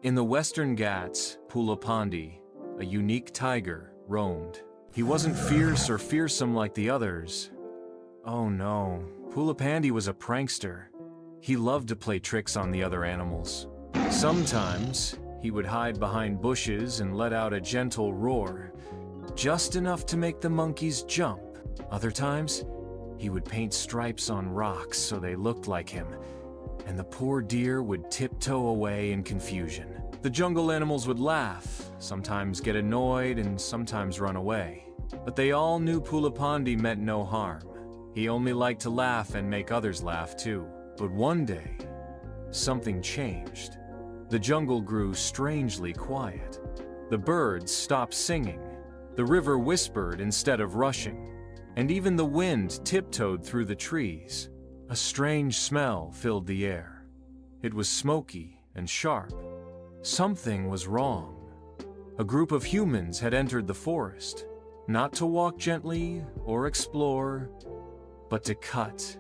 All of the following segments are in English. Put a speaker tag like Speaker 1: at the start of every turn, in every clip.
Speaker 1: In the Western Ghats, Pulipandi, a unique tiger, roamed. He wasn't fierce or fearsome like the others. Oh no, Pulipandi was a prankster. He loved to play tricks on the other animals. Sometimes, he would hide behind bushes and let out a gentle roar, just enough to make the monkeys jump. Other times, he would paint stripes on rocks so they looked like him, and the poor deer would tiptoe away in confusion. The jungle animals would laugh, sometimes get annoyed, and sometimes run away. But they all knew Pulipandi meant no harm. He only liked to laugh and make others laugh too. But one day, something changed. The jungle grew strangely quiet. The birds stopped singing. The river whispered instead of rushing. And even the wind tiptoed through the trees. A strange smell filled the air. It was smoky and sharp. Something was wrong. A group of humans had entered the forest, not to walk gently or explore, but to cut,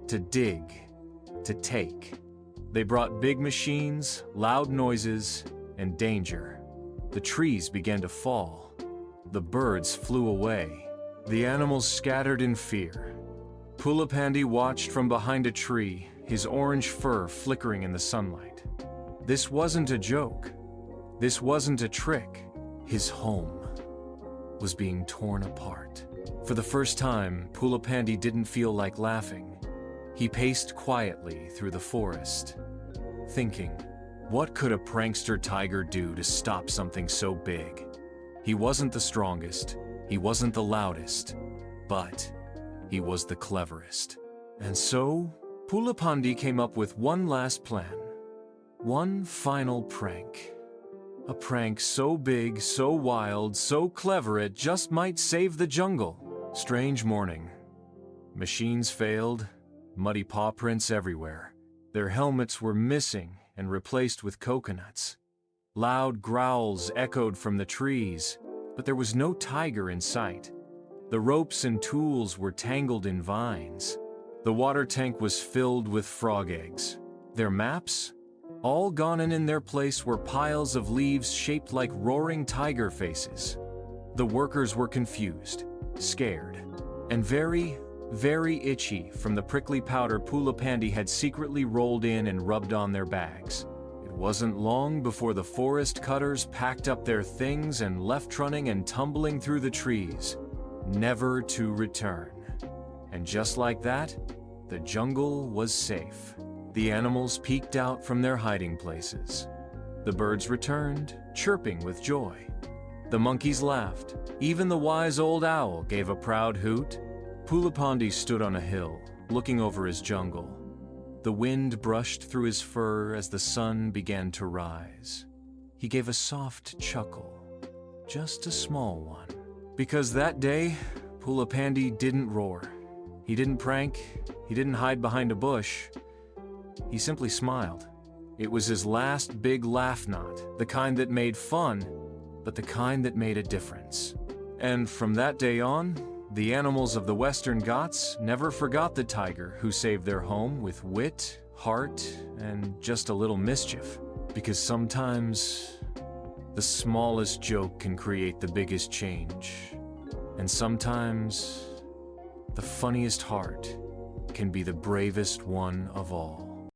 Speaker 1: to dig, to take. They brought big machines, loud noises, and danger. The trees began to fall. The birds flew away. The animals scattered in fear. Pulipandi watched from behind a tree, his orange fur flickering in the sunlight. This wasn't a joke. This wasn't a trick. His home was being torn apart. For the first time, Pulipandi didn't feel like laughing. He paced quietly through the forest, thinking, what could a prankster tiger do to stop something so big? He wasn't the strongest, he wasn't the loudest, but he was the cleverest. And so, Pulipandi came up with one last plan. One final prank. A prank so big, so wild, so clever it just might save the jungle. Strange morning. Machines failed, muddy paw prints everywhere. Their helmets were missing and replaced with coconuts. Loud growls echoed from the trees, but there was no tiger in sight. The ropes and tools were tangled in vines. The water tank was filled with frog eggs. Their maps? All gone, and in their place were piles of leaves shaped like roaring tiger faces. The workers were confused, scared, and very, very itchy from the prickly powder Pulipandi had secretly rolled in and rubbed on their bags. It wasn't long before the forest cutters packed up their things and left running and tumbling through the trees, never to return. And just like that, the jungle was safe. The animals peeked out from their hiding places. The birds returned, chirping with joy. The monkeys laughed. Even the wise old owl gave a proud hoot. Pulipandi stood on a hill, looking over his jungle. The wind brushed through his fur as the sun began to rise. He gave a soft chuckle, just a small one. Because that day, Pulipandi didn't roar. He didn't prank, he didn't hide behind a bush. He simply smiled. It was his last big laugh knot, the kind that made fun, but the kind that made a difference. And from that day on, the animals of the Western Ghats never forgot the tiger who saved their home with wit, heart, and just a little mischief. Because sometimes, the smallest joke can create the biggest change. And sometimes, the funniest heart can be the bravest one of all.